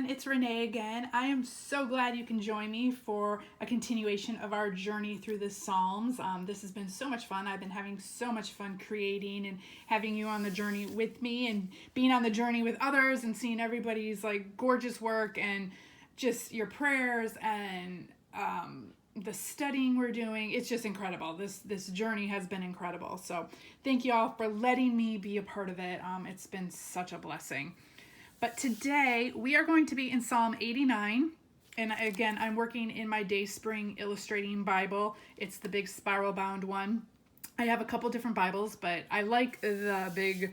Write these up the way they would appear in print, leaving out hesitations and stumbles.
everyone, it's Renee again. I am so glad you can join me for a continuation of our journey through the Psalms. This has been so much fun. I've been having so much fun creating and having you on the journey with me and being on the journey with others and seeing everybody's like gorgeous work and just your prayers and the studying we're doing. It's just incredible. This journey has been incredible. So thank you all for letting me be a part of it. It's been such a blessing. But today we are going to be in Psalm 89. And again, I'm working in my Dayspring Illustrating Bible. It's the big spiral bound one. I have a couple different Bibles, but I like the big,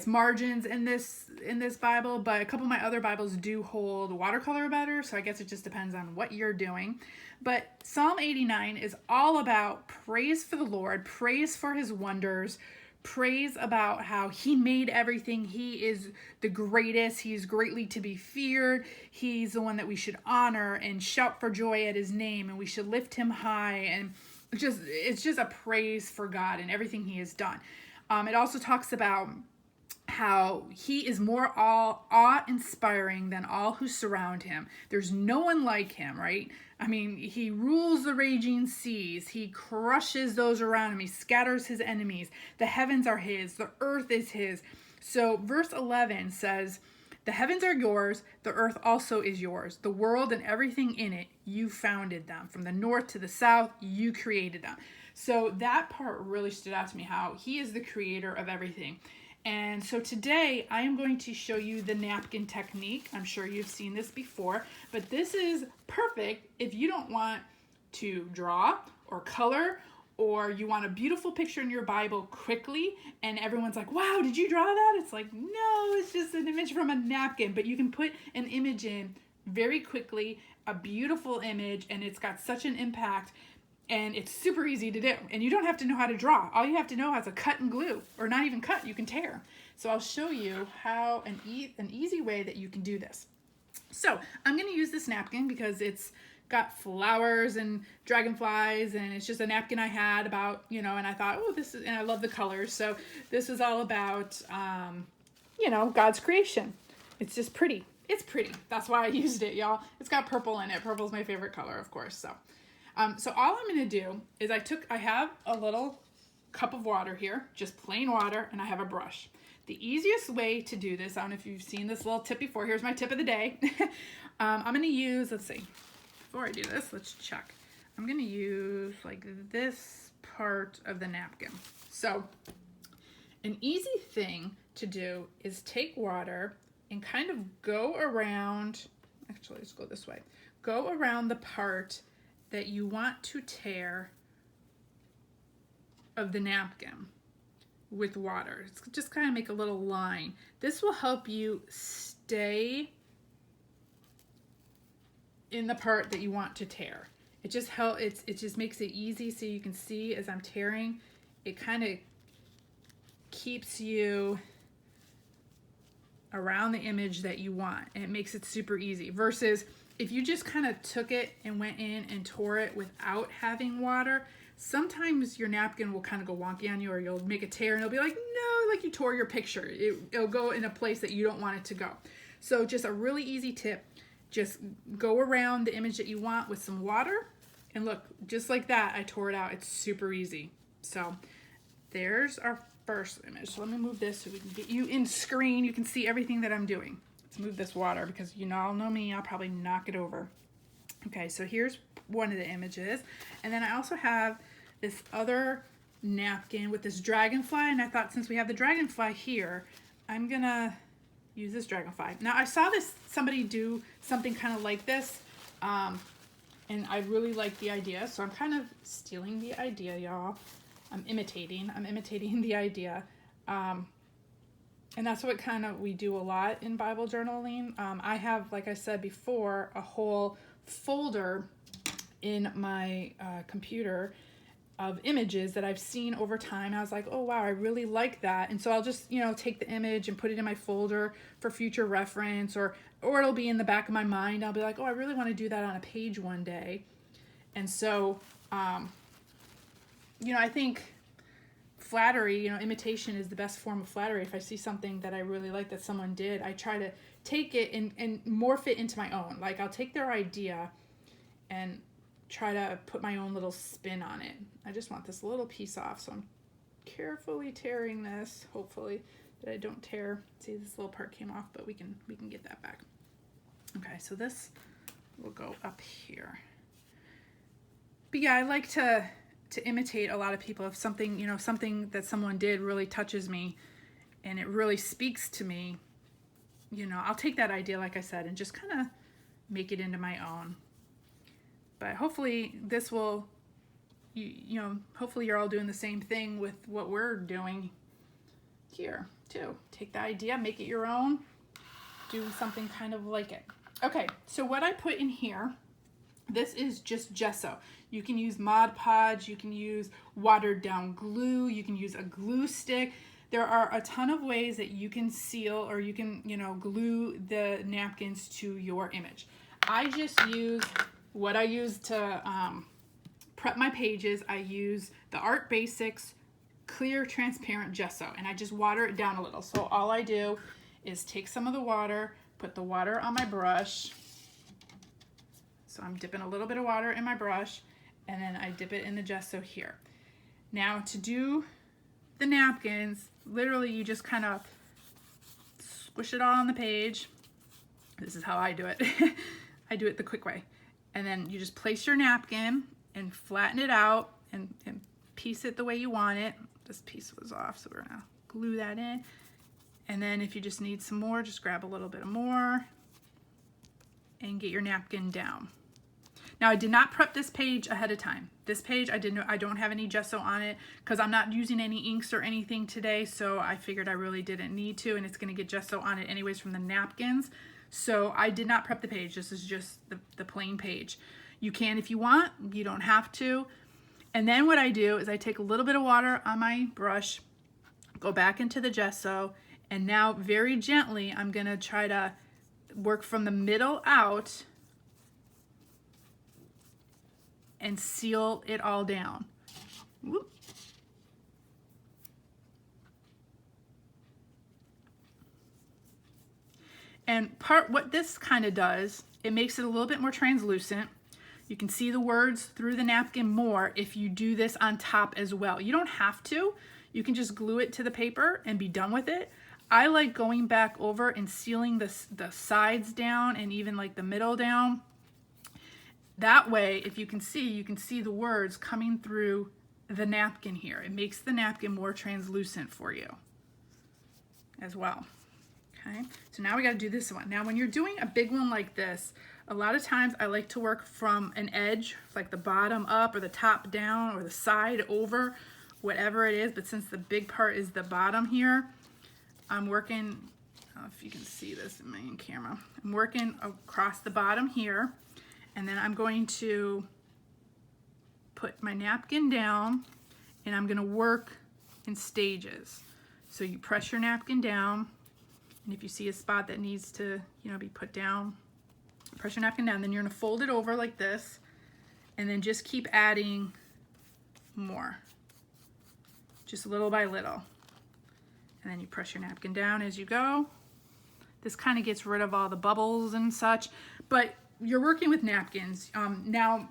margins in this Bible. But a couple of my other Bibles do hold watercolor better. So I guess it just depends on what you're doing. But Psalm 89 is all about praise for the Lord, praise for his wonders, praise about how he made everything. He is the greatest. He's greatly to be feared. He's the one that we should honor and shout for joy at his name, and we should lift him high. And it's just a praise for God and everything he has done. It also talks about how he is more awe-inspiring than all who surround him. There's no one like him, right? I mean, he rules the raging seas. He crushes those around him. He scatters his enemies. The heavens are his. The earth is his. So verse 11 says, "The heavens are yours. The earth also is yours. The world and everything in it, you founded them. From the north to the south, you created them." So that part really stood out to me, how he is the creator of everything. And so today I am going to show you the napkin technique. I'm sure you've seen this before, but this is perfect if you don't want to draw or color, or you want a beautiful picture in your Bible quickly and everyone's like, "Wow, did you draw that?" It's like, no, it's just an image from a napkin, but you can put an image in very quickly, a beautiful image, and it's got such an impact. And it's super easy to do. And you don't have to know how to draw. All you have to know is to cut and glue, or not even cut, you can tear. So I'll show you how an easy way that you can do this. So I'm gonna use this napkin because it's got flowers and dragonflies, and it's just a napkin I had about, and I thought, oh, this is, and I love the colors. So this is all about, God's creation. It's just pretty. It's pretty. That's why I used it, y'all. It's got purple in it. Purple's my favorite color, of course, So all I'm going to do is I have a little cup of water here, just plain water, and I have a brush. The easiest way to do this, I don't know if you've seen this little tip before. Here's my tip of the day. I'm going to use, let's see, before I do this, let's check. I'm going to use like this part of the napkin. So an easy thing to do is take water and kind of go around, actually, let's go this way. Go around the part that you want to tear of the napkin with water. It's just kind of make a little line. This will help you stay in the part that you want to tear. It just makes it easy, so you can see as I'm tearing, it kind of keeps you around the image that you want, and it makes it super easy versus if you just kind of took it and went in and tore it without having water. Sometimes your napkin will kind of go wonky on you, or you'll make a tear and it'll be like, no, like you tore your picture. It'll go in a place that you don't want it to go. So just a really easy tip, just go around the image that you want with some water, and look, just like that, I tore it out. It's super easy. So there's our first image. So let me move this so we can get you in screen. You can see everything that I'm doing. Let's move this water because you all know me, I'll probably knock it over. Okay, so here's one of the images. And then I also have this other napkin with this dragonfly, and I thought since we have the dragonfly here, I'm gonna use this dragonfly. Now I saw somebody do something kind of like this, and I really like the idea, so I'm kind of stealing the idea, y'all. I'm imitating the idea. And that's what kind of we do a lot in Bible journaling. I have, like I said before, a whole folder in my computer of images that I've seen over time. I was like, oh wow, I really like that. And so I'll just, take the image and put it in my folder for future reference, or it'll be in the back of my mind. I'll be like, oh, I really want to do that on a page one day. And so, I think flattery, you know, imitation is the best form of flattery. If I see something that I really like that someone did, I try to take it and morph it into my own. Like I'll take their idea and try to put my own little spin on it. I just want this little piece off, so I'm carefully tearing this, hopefully that I don't tear. See, this little part came off, but we can get that back. Okay, so this will go up here. But yeah, I like to imitate a lot of people. If something, you know, something that someone did really touches me and it really speaks to me, you know, I'll take that idea, like I said, and just kind of make it into my own. But hopefully this will, you know, hopefully you're all doing the same thing with what we're doing here too. Take the idea, make it your own, do something kind of like it. Okay, so what I put in here, this is just gesso. You can use Mod Podge, you can use watered down glue, you can use a glue stick. There are a ton of ways that you can seal or you can, you know, glue the napkins to your image. I just use what I use to prep my pages. I use the Art Basics clear transparent gesso, and I just water it down a little. So all I do is take some of the water, put the water on my brush. So I'm dipping a little bit of water in my brush, and then I dip it in the gesso here. Now to do the napkins, literally you just kind of squish it all on the page. This is how I do it. I do it the quick way. And then you just place your napkin and flatten it out and piece it the way you want it. This piece was off, so we're gonna glue that in. And then if you just need some more, just grab a little bit more and get your napkin down. Now I did not prep this page ahead of time. This page, I don't have any gesso on it because I'm not using any inks or anything today, so I figured I really didn't need to, and it's gonna get gesso on it anyways from the napkins. So I did not prep the page. This is just the plain page. You can if you want, you don't have to. And then what I do is I take a little bit of water on my brush, go back into the gesso, and now very gently I'm gonna try to work from the middle out and seal it all down. Whoop. And what this kind of does, it makes it a little bit more translucent. You can see the words through the napkin more if you do this on top as well. You don't have to. You can just glue it to the paper and be done with it. I like going back over and sealing the sides down and even like the middle down. That way, if you can see the words coming through the napkin here. It makes the napkin more translucent for you as well. Okay, so now we got to do this one. Now when you're doing a big one like this, a lot of times I like to work from an edge, like the bottom up or the top down or the side over, whatever it is. But since the big part is the bottom here, I'm working, I don't know if you can see this in my camera, I'm working across the bottom here, and then I'm going to put my napkin down and I'm going to work in stages. So you press your napkin down, and if you see a spot that needs to, you know, be put down, press your napkin down, then you're going to fold it over like this, and then just keep adding more, just little by little. And then you press your napkin down as you go. This kind of gets rid of all the bubbles and such, but you're working with napkins. Now,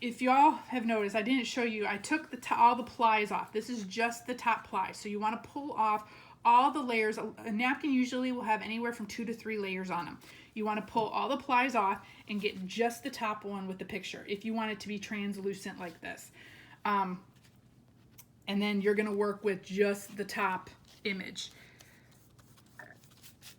if y'all have noticed, I didn't show you, I took all the plies off. This is just the top ply. So you want to pull off all the layers. A napkin usually will have anywhere from 2 to 3 layers on them. You want to pull all the plies off and get just the top one with the picture if you want it to be translucent like this. And then you're going to work with just the top image.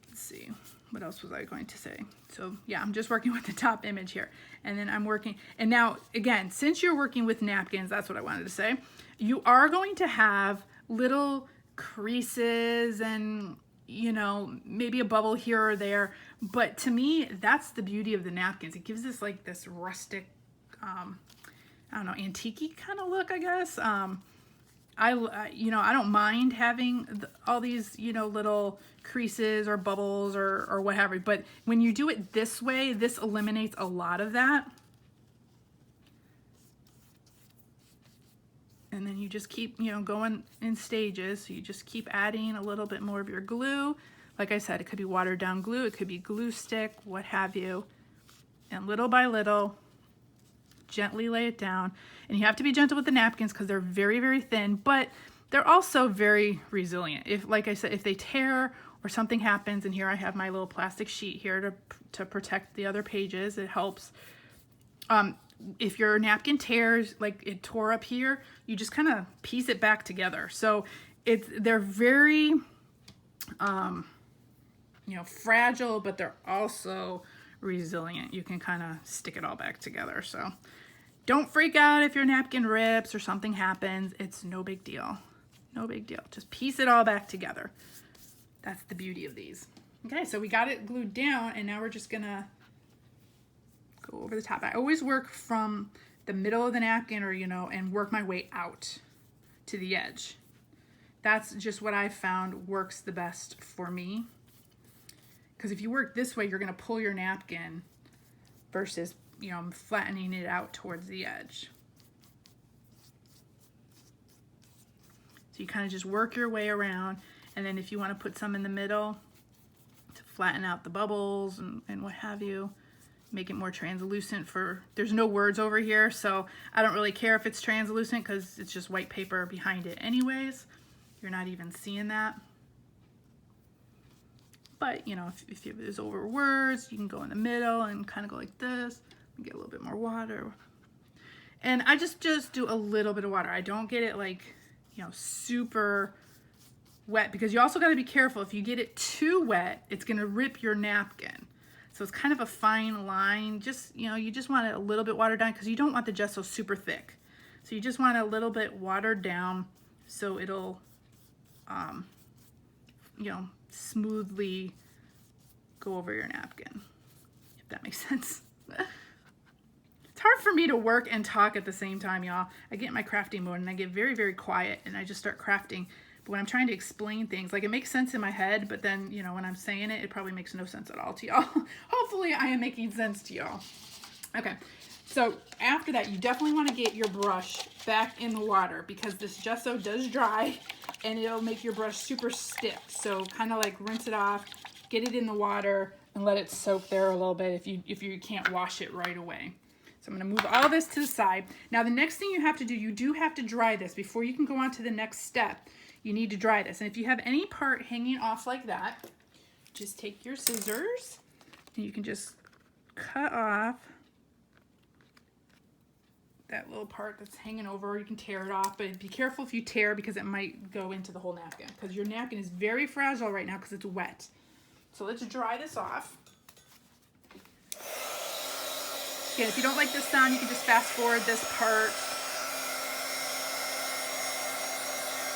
Let's see, what else was I going to say? So yeah, I'm just working with the top image here, and then I'm working, and now again, since you're working with napkins, that's what I wanted to say, you are going to have little creases and, you know, maybe a bubble here or there, but to me, that's the beauty of the napkins. It gives us like this rustic, I don't know, antique kind of look, I guess. You know, I don't mind having all these, you know, little creases or bubbles or whatever, but when you do it this way, this eliminates a lot of that. And then you just keep, you know, going in stages. So you just keep adding a little bit more of your glue. Like I said, it could be watered down glue, it could be glue stick, what have you. And little by little, gently lay it down. And you have to be gentle with the napkins because they're very, very thin, but they're also very resilient. If, like I said, if they tear or something happens, and here I have my little plastic sheet here to protect the other pages, it helps. If your napkin tears, like it tore up here, you just kind of piece it back together. So they're very, you know, fragile, but they're also resilient. You can kind of stick it all back together. So don't freak out if your napkin rips or something happens. It's no big deal. No big deal. Just piece it all back together. That's the beauty of these. Okay, so we got it glued down, and now we're just gonna go over the top. I always work from the middle of the napkin, or, you know, and work my way out to the edge. That's just what I found works the best for me. Because if you work this way, you're gonna pull your napkin versus, you know, flattening it out towards the edge. So you kind of just work your way around, and then if you want to put some in the middle to flatten out the bubbles and what have you, make it more translucent. There's no words over here, so I don't really care if it's translucent because it's just white paper behind it anyways. You're not even seeing that. But, you know, if there's over words, you can go in the middle and kind of go like this, and get a little bit more water. And I just do a little bit of water. I don't get it like, you know, super wet, because you also got to be careful. If you get it too wet, it's going to rip your napkin. So it's kind of a fine line. Just, you know, you just want it a little bit watered down because you don't want the gesso super thick. So you just want it a little bit watered down so it'll, you know, smoothly go over your napkin, if that makes sense. It's hard for me to work and talk at the same time, y'all. I get in my crafting mode and I get very, very quiet and I just start crafting. But when I'm trying to explain things, like, it makes sense in my head, but then, you know, when I'm saying it, it probably makes no sense at all to y'all. Hopefully I am making sense to y'all. Okay, so after that, you definitely want to get your brush back in the water because this gesso does dry and it'll make your brush super stiff. So kind of like rinse it off, get it in the water, and let it soak there a little bit if you can't wash it right away. So I'm going to move all this to the side. Now the next thing you have to do, you do have to dry this. Before you can go on to the next step, you need to dry this. And if you have any part hanging off like that, just take your scissors and you can just cut off that little part that's hanging over. You can tear it off, but be careful if you tear because it might go into the whole napkin, because your napkin is very fragile right now because it's wet. So let's dry this off. Again, if you don't like this sound, you can just fast forward this part.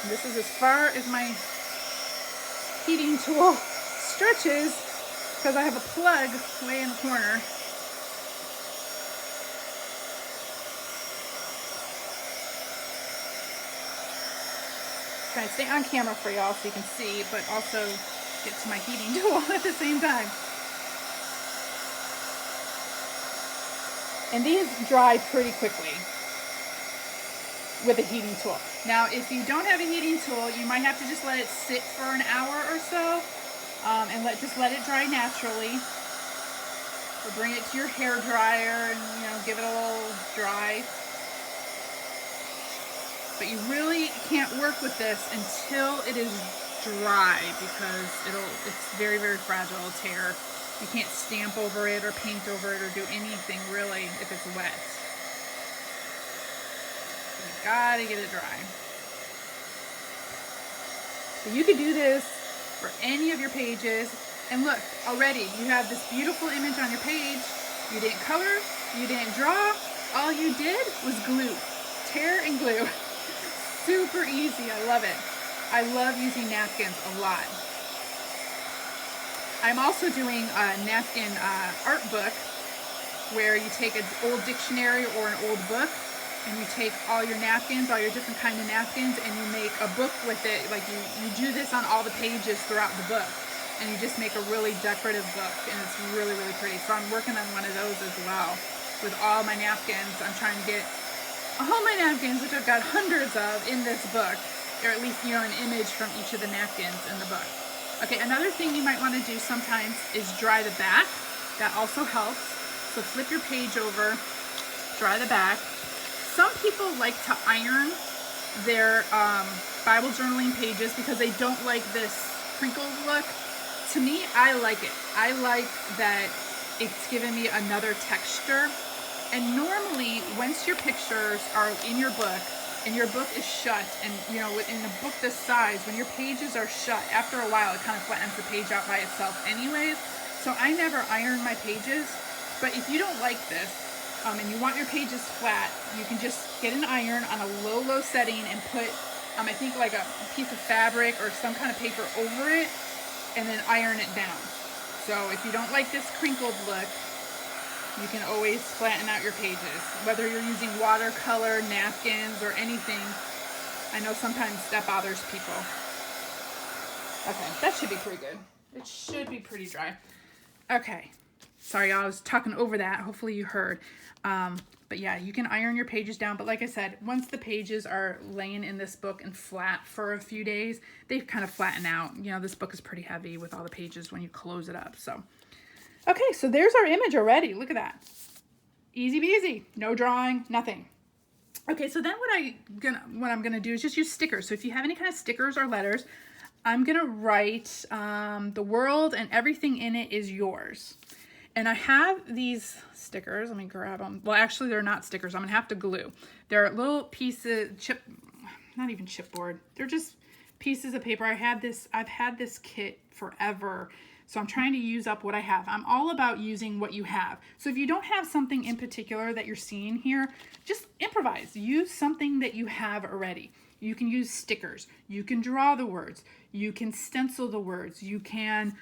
And this is as far as my heating tool stretches because I have a plug way in the corner. Trying to stay on camera for y'all so you can see, but also get to my heating tool at the same time. And these dry pretty quickly with a heating tool. Now, if you don't have a heating tool, you might have to just let it sit for an hour or so and just let it dry naturally. Or bring it to your hair dryer and, you know, give it a little dry. But you really can't work with this until it is dry because it's very, very fragile. It'll tear. You can't stamp over it or paint over it or do anything really if it's wet. You gotta get it dry. So you could do this for any of your pages. And look, already you have this beautiful image on your page. You didn't color, you didn't draw. All you did was glue. Tear and glue. Super easy. I love it. I love using napkins a lot. I'm also doing a napkin art book where you take an old dictionary or an old book and you take all your napkins, all your different kind of napkins, and you make a book with it. Like you do this on all the pages throughout the book, and you just make a really decorative book, and it's really, really pretty. So I'm working on one of those as well with all my napkins. I'm trying to get all my napkins, which I've got hundreds of in this book, or at least, you know, an image from each of the napkins in the book. Okay, another thing you might want to do sometimes is dry the back. That also helps. So flip your page over, dry the back. Some people like to iron their Bible journaling pages because they don't like this crinkled look. To me, I like it. I like that it's given me another texture. And normally, once your pictures are in your book and your book is shut, and you know, in a book this size, when your pages are shut, after a while, it kind of flattens the page out by itself anyways. So I never iron my pages. But if you don't like this, and you want your pages flat, you can just get an iron on a low setting and put, I think like a piece of fabric or some kind of paper over it, and then iron it down. So if you don't like this crinkled look, you can always flatten out your pages, whether you're using watercolor, napkins, or anything. I know sometimes that bothers people. Okay, that should be pretty good. It should be pretty dry. Okay, sorry, I was talking over that. Hopefully you heard. But yeah, you can iron your pages down. But like I said, once the pages are laying in this book and flat for a few days, they kind of flatten out. You know, this book is pretty heavy with all the pages when you close it up. So, okay, so there's our image already. Look at that. Easy peasy. No drawing, nothing. Okay, so then what I'm gonna do is just use stickers. So if you have any kind of stickers or letters, I'm gonna write the world and everything in it is yours. And I have these stickers. Let me grab them. Well, actually, they're not stickers. I'm going to have to glue. They're little pieces, not even chipboard. They're just pieces of paper. I've had this kit forever. So I'm trying to use up what I have. I'm all about using what you have. So if you don't have something in particular that you're seeing here, just improvise. Use something that you have already. You can use stickers. You can draw the words. You can stencil the words. You can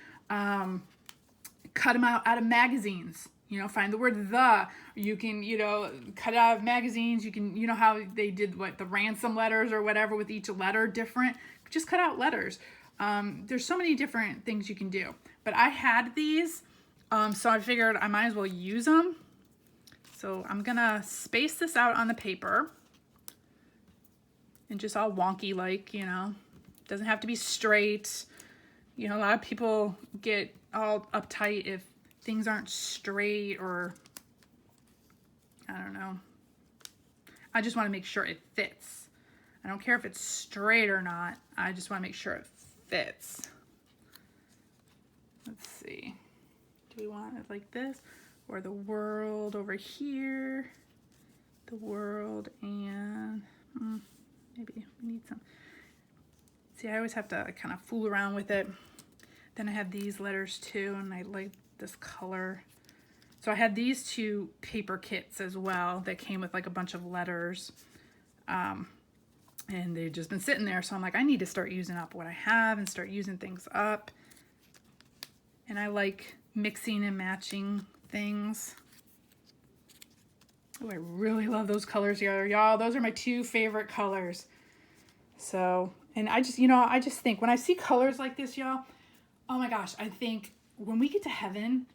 cut them out of magazines. You know, find the word the. You can, you know, cut it out of magazines. You can, you know how they did what the ransom letters or whatever with each letter different. Just cut out letters. There's so many different things you can do. But I had these, so I figured I might as well use them. So I'm gonna space this out on the paper. And just all wonky like, you know. Doesn't have to be straight. You know, a lot of people get all uptight if things aren't straight, or I don't know. I just want to make sure it fits. I don't care if it's straight or not. I just want to make sure it fits. Let's see. Do we want it like this? Or the world over here? The world and maybe we need some. See, I always have to kind of fool around with it. Then I have these letters too, and I like this color. So I had these two paper kits as well that came with like a bunch of letters. And they've just been sitting there. So I'm like, I need to start using up what I have and start using things up. And I like mixing and matching things. Oh, I really love those colors here, y'all. Those are my two favorite colors. So, and I just, you know, I just think when I see colors like this, y'all, oh my gosh, I think when we get to heaven,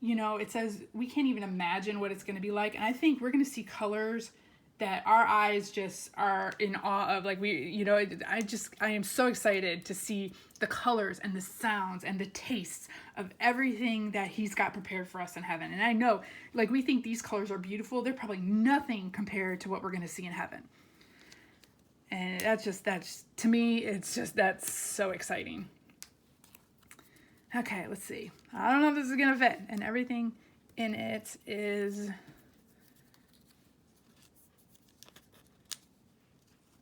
you know, it says we can't even imagine what it's going to be like. And I think we're going to see colors that our eyes just are in awe of. Like you know, I am so excited to see the colors and the sounds and the tastes of everything that he's got prepared for us in heaven. And I know, like, we think these colors are beautiful. They're probably nothing compared to what we're going to see in heaven. And that's to me, it's just, that's so exciting. Okay, let's see. I don't know if this is gonna fit. And everything in it is,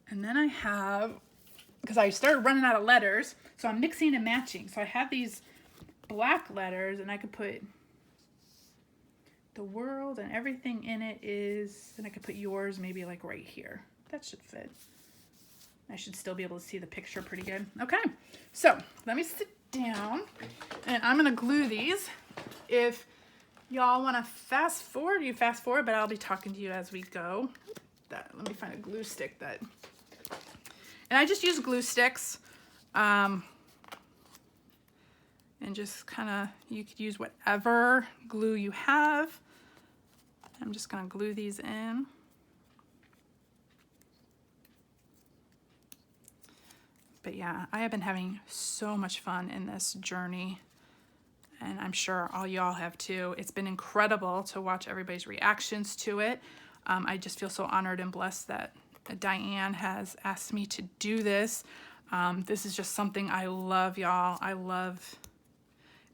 and then I have, because I started running out of letters, so I'm mixing and matching. So I have these black letters, and I could put the world and everything in it is, and I could put yours maybe like right here. That should fit. I should still be able to see the picture pretty good. Okay, so let me sit down, and I'm gonna glue these. If y'all want to fast forward, you fast forward, but I'll be talking to you as we go. Let me find a glue stick that, and I just use glue sticks, and just kind of, you could use whatever glue you have. I'm just gonna glue these in. But yeah, I have been having so much fun in this journey, and I'm sure all y'all have too. It's been incredible to watch everybody's reactions to it. I just feel so honored and blessed that Diane has asked me to do this. This is just something I love, y'all. I love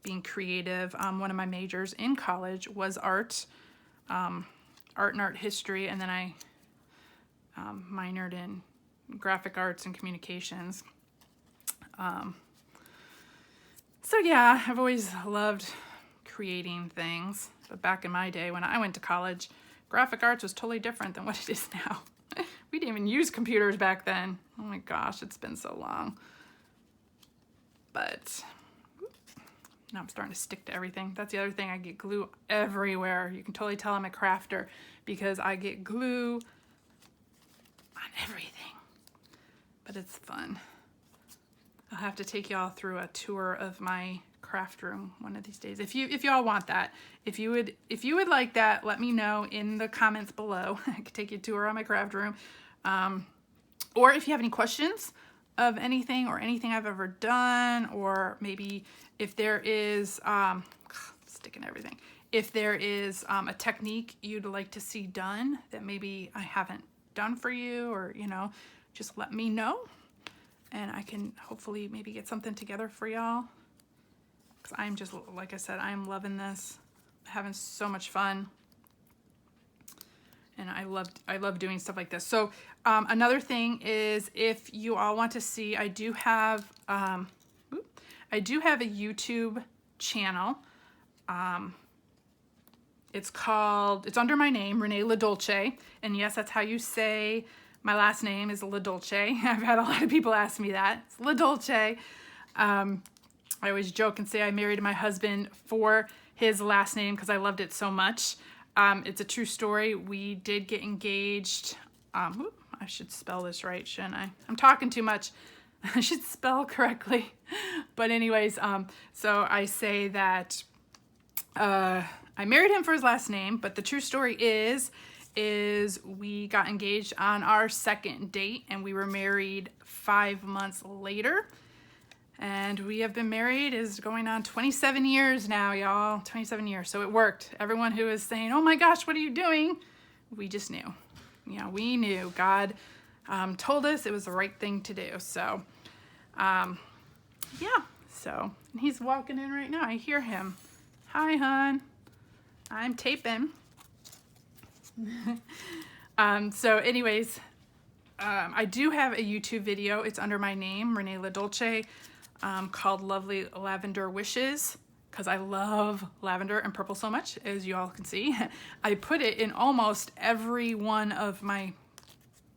being creative. One of my majors in college was art and art history, and then I minored in graphic arts and communications. So yeah, I've always loved creating things, but back in my day when I went to college, graphic arts was totally different than what it is now. We didn't even use computers back then. Oh my gosh, it's been so long. But now I'm starting to stick to everything. That's the other thing, I get glue everywhere. You can totally tell I'm a crafter because I get glue on everything. But it's fun. I'll have to take y'all through a tour of my craft room one of these days. If y'all want that, if you would like that, let me know in the comments below. I could take you a tour on my craft room. Or if you have any questions of anything or anything I've ever done, or maybe if there is sticking everything. If there is a technique you'd like to see done that maybe I haven't done for you, or just let me know, and I can hopefully maybe get something together for y'all. Because I'm just, like I said, I'm loving this, having so much fun, and I love doing stuff like this. So another thing is, if you all want to see, I do have a YouTube channel. It's under my name, Renee LaDolce, and yes, that's how you say my last name is LaDolce. I've had a lot of people ask me that. It's LaDolce. I always joke and say I married my husband for his last name because I loved it so much. It's a true story. We did get engaged. I should spell this right, shouldn't I? I'm talking too much. I should spell correctly. But anyways, so I say that I married him for his last name, but the true story is we got engaged on our second date, and we were married 5 months later. And we have been married, is going on 27 years now, y'all. 27 years. So it worked. Everyone who is saying, oh my gosh, what are you doing? We just knew. We knew. God told us it was the right thing to do. So, yeah. So, and he's walking in right now. I hear him. Hi, hon. I'm taping. So anyways, I do have a YouTube video. It's under my name, Renee LaDolce, called Lovely Lavender Wishes, because I love lavender and purple so much, as you all can see. I put it in almost every one of my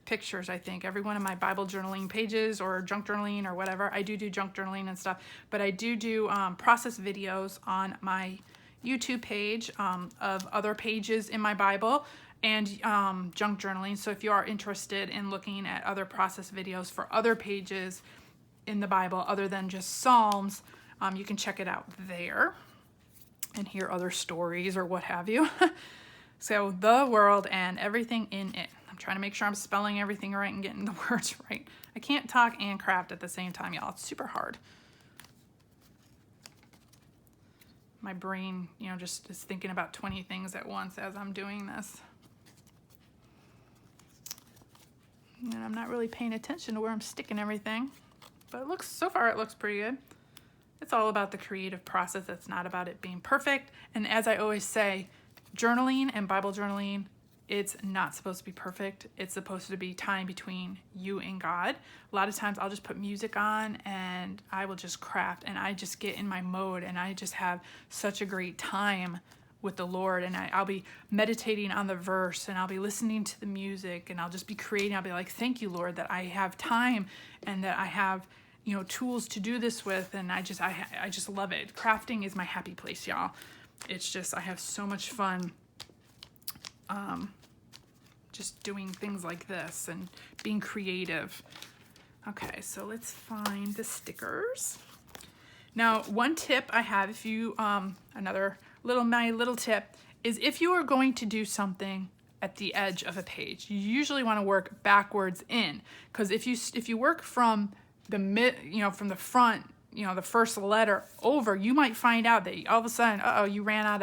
pictures, I think. Every one of my Bible journaling pages, or junk journaling, or whatever. I do junk journaling and stuff, but I do process videos on my YouTube page of other pages in my Bible, and junk journaling. So if you are interested in looking at other process videos for other pages in the Bible other than just Psalms, you can check it out there and hear other stories or what have you. So the world and everything in it. I'm trying to make sure I'm spelling everything right and getting the words right. I can't talk and craft at the same time, y'all. It's super hard. My brain, just is thinking about 20 things at once as I'm doing this. And I'm not really paying attention to where I'm sticking everything. But so far it looks pretty good. It's all about the creative process. It's not about it being perfect. And as I always say, journaling and Bible journaling, it's not supposed to be perfect. It's supposed to be time between you and God. A lot of times I'll just put music on and I will just craft, and I just get in my mode, and I just have such a great time with the Lord, and I'll be meditating on the verse, and I'll be listening to the music, and I'll just be creating. I'll be like, thank you, Lord, that I have time and that I have tools to do this with, and I just love it. Crafting is my happy place, y'all. It's just, I have so much fun just doing things like this and being creative. Okay, so let's find the stickers. Now, one tip I have, if you, my little tip is, if you are going to do something at the edge of a page, you usually want to work backwards in, because if you work from from the front, the first letter over, you might find out that all of a sudden, you ran out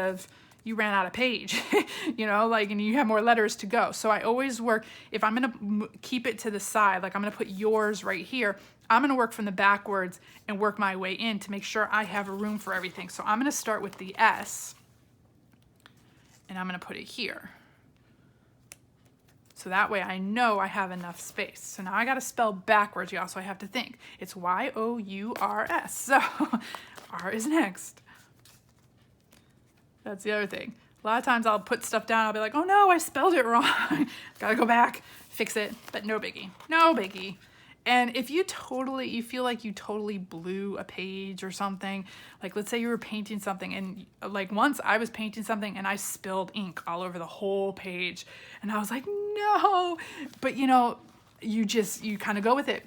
of page, and you have more letters to go. So I always work, if I'm going to keep it to the side, like I'm going to put yours right here, I'm going to work from the backwards and work my way in to make sure I have a room for everything. So I'm going to start with the S, and I'm going to put it here. So that way I know I have enough space. So now I got to spell backwards, y'all, so I have to think. It's Y-O-U-R-S. So R is next. That's the other thing. A lot of times I'll put stuff down, I'll be like, oh no, I spelled it wrong. Gotta go back, fix it, but no biggie, no biggie. And if you feel like you totally blew a page or something, like let's say you were painting something, and like once I was painting something and I spilled ink all over the whole page, and I was like, no, but you kind of go with it.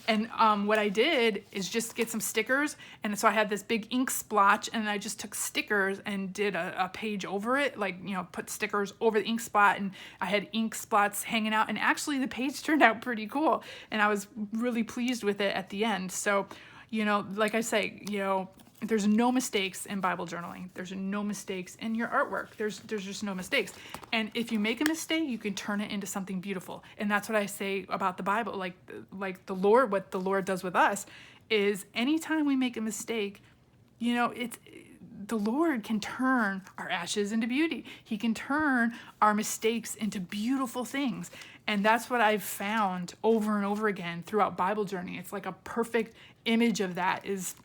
And what I did is just get some stickers, and so I had this big ink splotch, and I just took stickers and did a page over it, like put stickers over the ink spot, and I had ink spots hanging out, and actually the page turned out pretty cool, and I was really pleased with it at the end. So like I say, there's no mistakes in Bible journaling. There's no mistakes in your artwork. There's just no mistakes. And if you make a mistake, you can turn it into something beautiful. And that's what I say about the Bible. Like the Lord, what the Lord does with us is anytime we make a mistake, it's the Lord can turn our ashes into beauty. He can turn our mistakes into beautiful things. And that's what I've found over and over again throughout Bible journey. It's like a perfect image of that is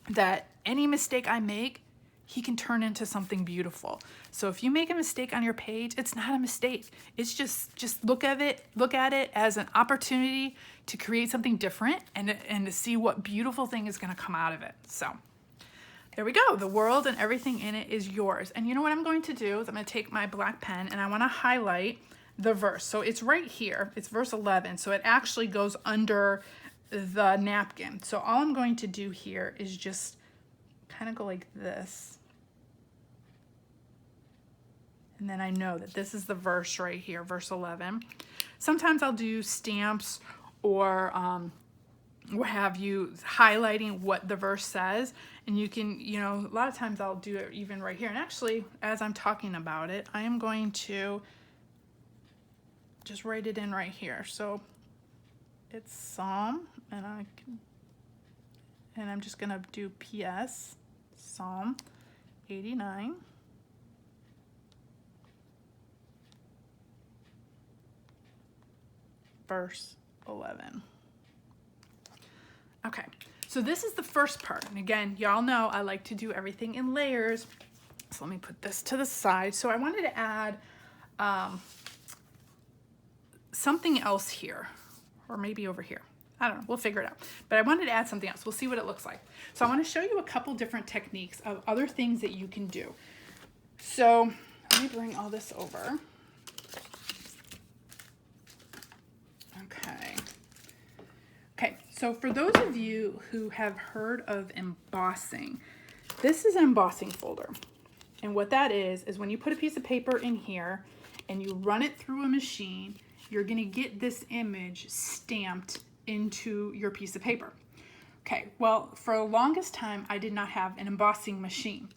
that any mistake I make, he can turn into something beautiful. So if you make a mistake on your page, it's not a mistake. It's just look at it as an opportunity to create something different and to see what beautiful thing is going to come out of it. So there we go. The world and everything in it is yours. And you know what I'm going to do is I'm going to take my black pen and I want to highlight the verse. So it's right here. It's verse 11. So it actually goes under the napkin. So all I'm going to do here is just kind of go like this. And then I know that this is the verse right here, verse 11. Sometimes I'll do stamps or what have you, highlighting what the verse says. And you can, a lot of times I'll do it even right here. And actually, as I'm talking about it, I am going to just write it in right here. So it's Psalm, and I'm just gonna do PS, Psalm 89. Verse 11. Okay, so this is the first part. And again, y'all know I like to do everything in layers. So let me put this to the side. So I wanted to add something else here. Or maybe over here. I don't know, we'll figure it out. But I wanted to add something else. We'll see what it looks like. So I want to show you a couple different techniques of other things that you can do. So let me bring all this over. Okay, so for those of you who have heard of embossing, this is an embossing folder. And what that is when you put a piece of paper in here and you run it through a machine, you're gonna get this image stamped into your piece of paper. Okay, well, for the longest time, I did not have an embossing machine.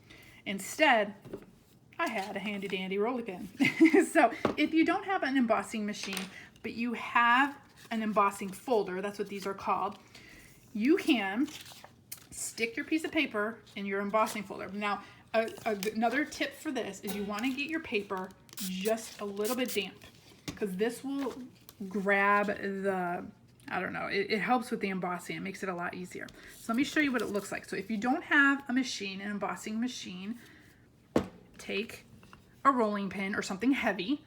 Instead, I had a handy dandy roller pin. So if you don't have an embossing machine, but you have an embossing folder, that's what these are called, you can stick your piece of paper in your embossing folder. Now, another tip for this is you wanna get your paper just a little bit damp, because this will grab it helps with the embossing. It makes it a lot easier. So let me show you what it looks like. So if you don't have a machine, an embossing machine, take a rolling pin or something heavy.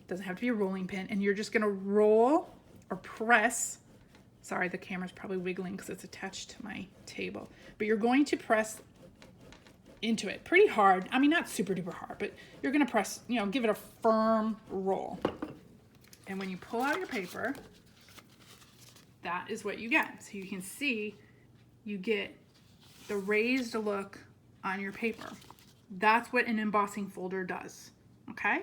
It doesn't have to be a rolling pin. And you're just gonna roll or press. Sorry, the camera's probably wiggling because it's attached to my table. But you're going to press into it pretty hard. I mean, not super duper hard, but you're gonna press, give it a firm roll. And when you pull out your paper, that is what you get. So you can see you get the raised look on your paper. That's what an embossing folder does, okay?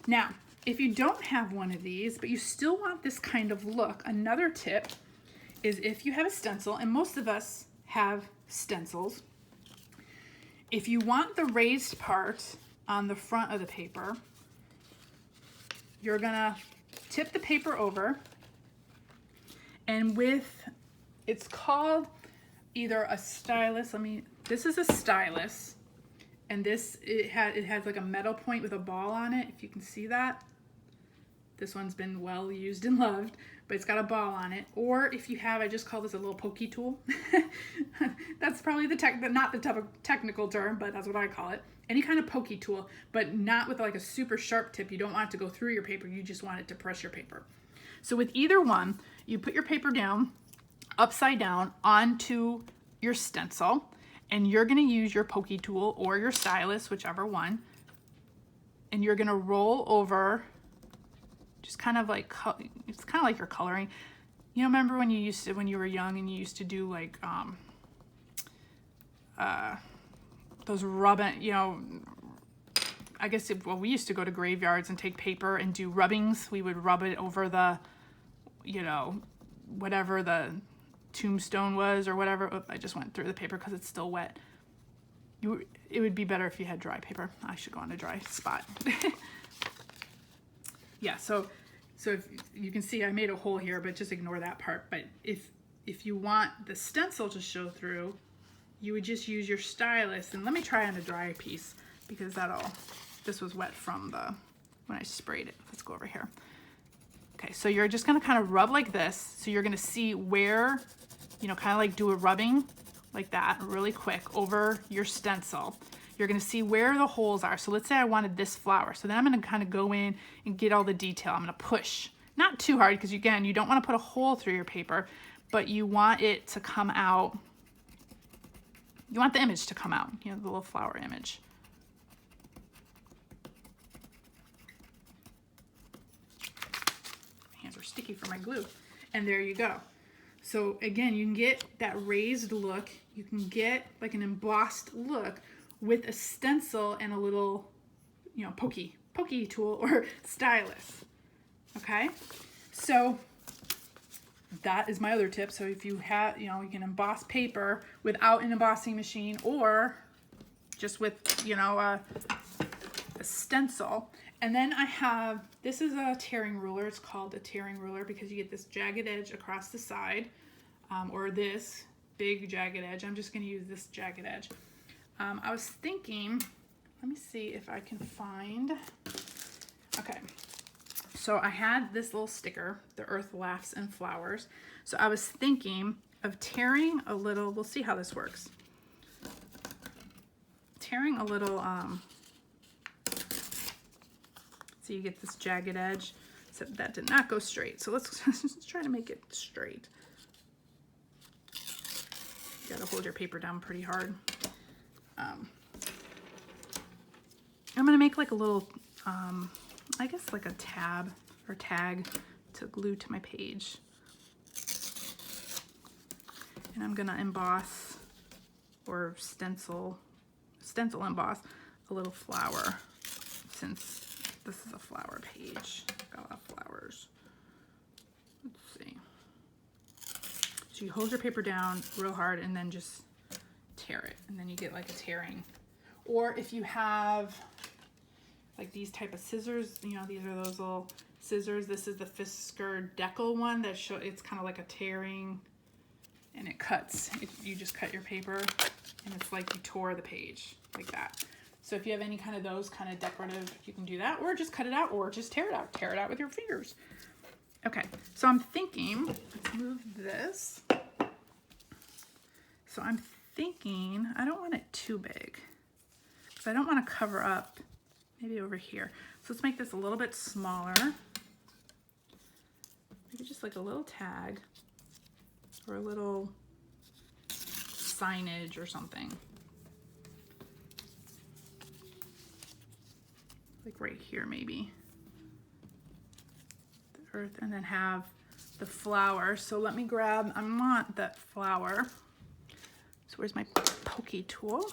Now, if you don't have one of these, but you still want this kind of look, another tip is if you have a stencil, and most of us have stencils, if you want the raised part on the front of the paper, you're gonna tip the paper over, and it's called either a stylus. This is a stylus, and it has like a metal point with a ball on it, if you can see that. This one's been well used and loved, but it's got a ball on it. Or if you have, I just call this a little pokey tool. That's probably not the technical term, but that's what I call it. Any kind of pokey tool, but not with like a super sharp tip. You don't want it to go through your paper. You just want it to press your paper. So with either one, you put your paper down, upside down onto your stencil, and you're gonna use your pokey tool or your stylus, whichever one, and you're gonna roll over, just kind of like, it's kind of like you're coloring. You know, remember when you were young and you used to do like those rubbing, you know, I guess, we used to go to graveyards and take paper and do rubbings. We would rub it over the, you know, whatever the tombstone was or whatever. Oh, I just went through the paper because it's still wet. It would be better if you had dry paper. I should go on a dry spot. Yeah, so if you can see I made a hole here, but just ignore that part. But if you want the stencil to show through, you would just use your stylus. And let me try on a dry piece, because this was wet from when I sprayed it. Let's go over here. Okay, so you're just gonna kind of rub like this. So you're gonna see where, you know, kind of like do a rubbing like that really quick over your stencil. You're gonna see where the holes are. So let's say I wanted this flower. So then I'm gonna kind of go in and get all the detail. I'm gonna push, not too hard, because again, you don't wanna put a hole through your paper, but you want it to come out. You want the image to come out, you know, the little flower image. My hands are sticky from my glue. And there you go. So again, you can get that raised look. You can get like an embossed look with a stencil and a little, you know, pokey tool or stylus. Okay, so that is my other tip. So if you have, you know, you can emboss paper without an embossing machine, or just with, you know, a stencil. And then I have, this is a tearing ruler. It's called a tearing ruler because you get this jagged edge across the side, or this big jagged edge. I'm just going to use this jagged edge. I was thinking, let me see if I can find, okay. So I had this little sticker, The Earth Laughs and Flowers. So I was thinking of tearing a little, we'll see how this works. Tearing a little, so you get this jagged edge. So that did not go straight. So let's try to make it straight. You gotta hold your paper down pretty hard. I'm gonna make like a little, I guess like a tab or tag to glue to my page. And I'm gonna emboss or stencil emboss a little flower, since this is a flower page. Got a lot of flowers. Let's see. So you hold your paper down real hard and then just tear it, and then you get like a tearing. Or if you have like these type of scissors, you know, these are those little scissors. This is the Fisker Decal one that it's kind of like a tearing, and it cuts. You just cut your paper and it's like you tore the page like that. So if you have any kind of those kind of decorative, you can do that, or just cut it out, or just tear it out. Tear it out with your fingers. Okay, so I'm thinking, let's move this. So I'm thinking, I don't want it too big, because I don't want to cover up, maybe over here. So let's make this a little bit smaller. Maybe just like a little tag or a little signage or something. Like right here maybe. The earth, and then have the flower. So let me grab, I want that flower. So where's my pokey tool?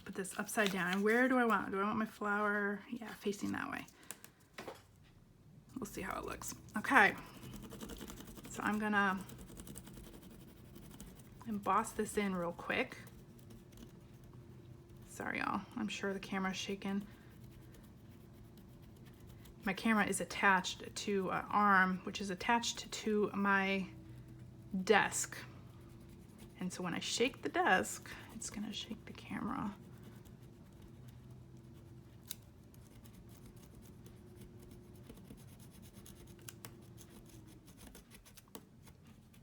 Put this upside down. And where do I want? Do I want my flower? Yeah, facing that way. We'll see how it looks. Okay. So I'm gonna emboss this in real quick. Sorry y'all, I'm sure the camera's shaking. My camera is attached to an arm, which is attached to my desk. And so when I shake the desk, it's gonna shake the camera.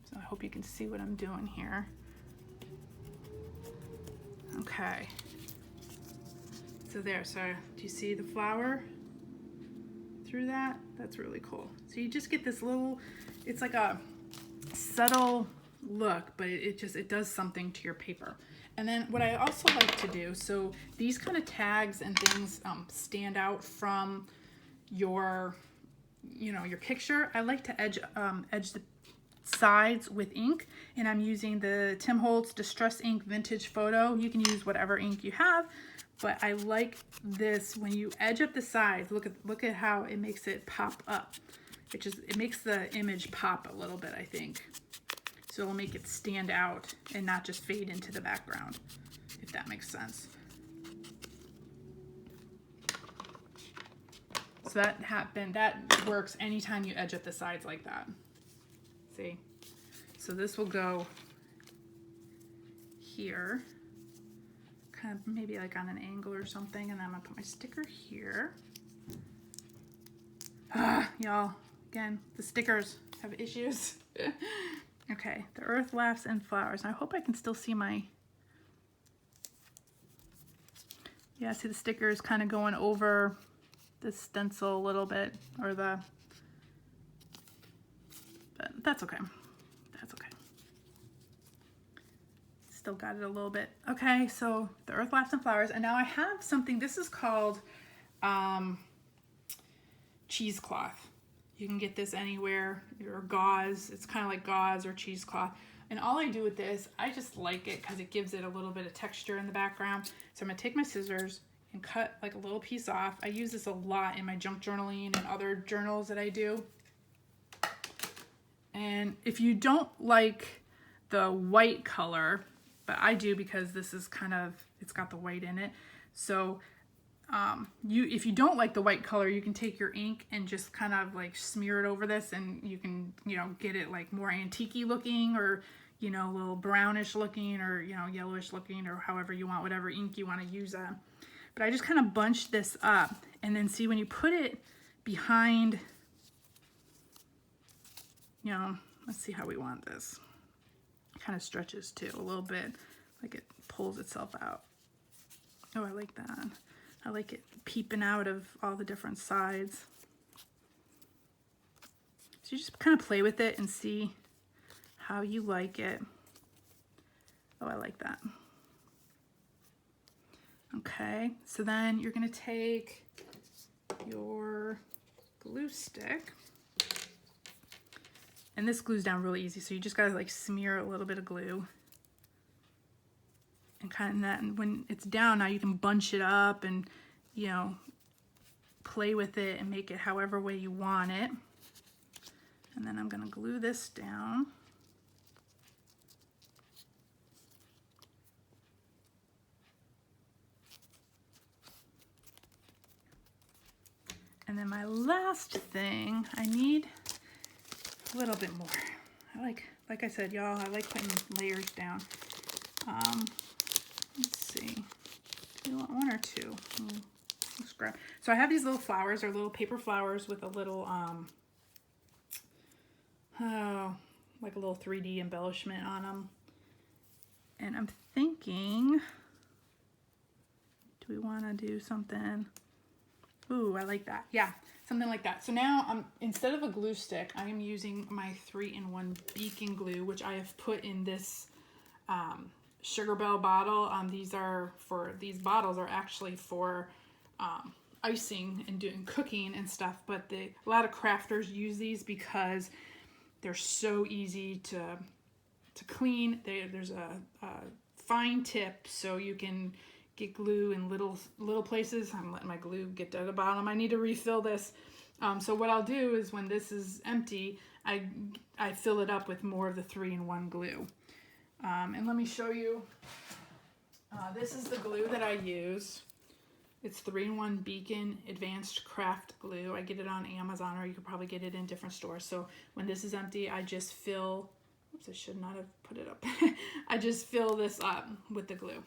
So I hope you can see what I'm doing here. Okay. So there, so do you see the flower through that? That's really cool. So you just get this little, it's like a subtle look, but it does something to your paper. And then what I also like to do, so these kind of tags and things stand out from your, you know, your picture. I like to edge the sides with ink, and I'm using the Tim Holtz Distress Ink Vintage Photo. You can use whatever ink you have, but I like this when you edge up the sides. Look at how it makes it pop up. It makes the image pop a little bit, I think. So it'll make it stand out and not just fade into the background, if that makes sense. So that works anytime you edge up the sides like that. See? So this will go here, kind of maybe like on an angle or something, and then I'm gonna put my sticker here. Y'all, again, the stickers have issues. Okay, the earth laughs and flowers. I hope I can still see my, yeah, see the stickers kind of going over the stencil a little bit, or but that's okay. That's okay. Still got it a little bit. Okay, so the earth laughs and flowers, and now I have something, this is called cheesecloth. You can get this anywhere, or gauze. It's kind of like gauze or cheesecloth. And all I do with this, I just like it because it gives it a little bit of texture in the background. So I'm gonna take my scissors and cut like a little piece off. I use this a lot in my junk journaling and other journals that I do. And if you don't like the white color, but I do because this is kind of, it's got the white in it. So if you don't like the white color, you can take your ink and just kind of like smear it over this, and you can, you know, get it like more antique-y looking, or, you know, a little brownish looking, or, you know, yellowish looking, or however you want, whatever ink you want to use. But I just kind of bunch this up, and then see when you put it behind, you know, let's see how we want this. It kind of stretches too a little bit, like it pulls itself out. Oh, I like that. I like it peeping out of all the different sides. So you just kind of play with it and see how you like it. Oh, I like that. Okay, so then you're gonna take your glue stick, and this glues down really easy, so you just gotta like smear a little bit of glue. And kind of that, and when it's down, now you can bunch it up and, you know, play with it and make it however way you want it. And then I'm gonna glue this down. And then my last thing, I need a little bit more. Like I said, y'all, I like putting layers down. Let's see, do you want one or two? Let's grab. So I have these little flowers, or little paper flowers with a little, like a little 3D embellishment on them. And I'm thinking, do we want to do something? Ooh, I like that. Yeah, something like that. So now instead of a glue stick, I am using my 3-in-1 beacon glue, which I have put in this Sugar Bell bottle. These bottles are actually for icing and doing cooking and stuff, but a lot of crafters use these because they're so easy to clean. There's a fine tip, so you can get glue in little places. I'm letting my glue get to the bottom. I need to refill this. So what I'll do is when this is empty, I fill it up with more of the 3-in-1 glue. And let me show you. This is the glue that I use. It's 3-in-1 Beacon Advanced Craft Glue. I get it on Amazon, or you could probably get it in different stores. So when this is empty, I just fill, oops, I should not have put it up. I just fill this up with the glue.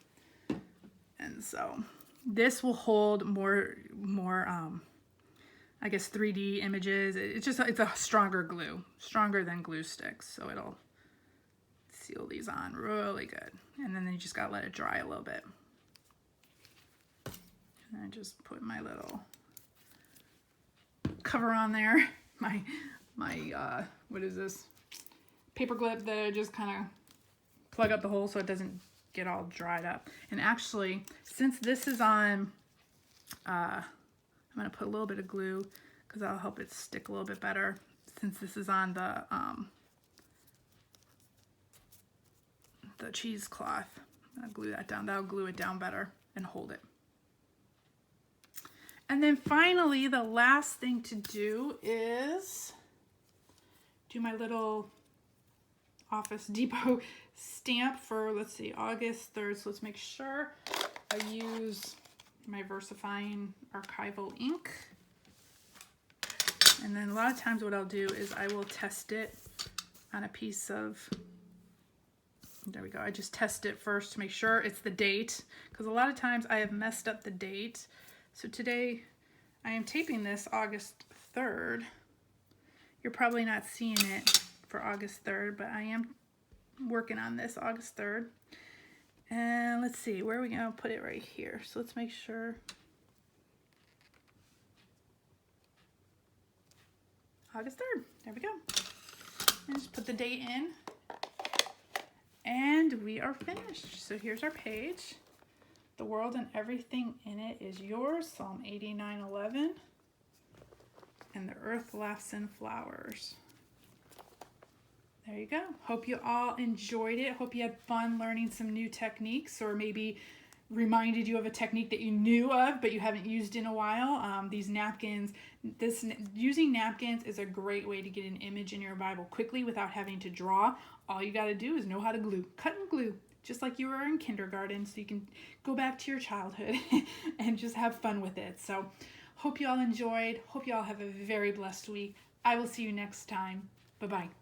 And so this will hold more I guess 3D images. It's a stronger glue, stronger than glue sticks. So it'll seal these on really good. And then you just gotta let it dry a little bit. And I just put my little cover on there. My what is this? Paper clip that I just kind of plug up the hole so it doesn't get all dried up. And actually, since this is on, I'm gonna put a little bit of glue because that'll help it stick a little bit better. Since this is on the cheesecloth, I'm gonna glue that down. That'll glue it down better and hold it. And then finally, the last thing to do is do my little Office Depot stamp for, let's see, August 3rd. So let's make sure I use my VersaFine archival ink. And then a lot of times what I'll do is I will test it on a piece of, there we go. I just test it first to make sure it's the date, because a lot of times I have messed up the date. So today I am taping this August 3rd. You're probably not seeing it for August 3rd, but I am working on this August 3rd. And let's see, where are we gonna put it? Right here. So let's make sure. August 3rd, there we go. And just put the date in. And we are finished. So here's our page. The world and everything in it is yours, Psalm 89:11. And the earth laughs in flowers. There you go. Hope you all enjoyed it. Hope you had fun learning some new techniques, or maybe reminded you of a technique that you knew of but you haven't used in a while. These napkins, using napkins is a great way to get an image in your Bible quickly without having to draw. All you got to do is know how to glue, cut and glue, just like you were in kindergarten, so you can go back to your childhood and just have fun with it. So hope you all enjoyed. Hope you all have a very blessed week. I will see you next time. Bye-bye.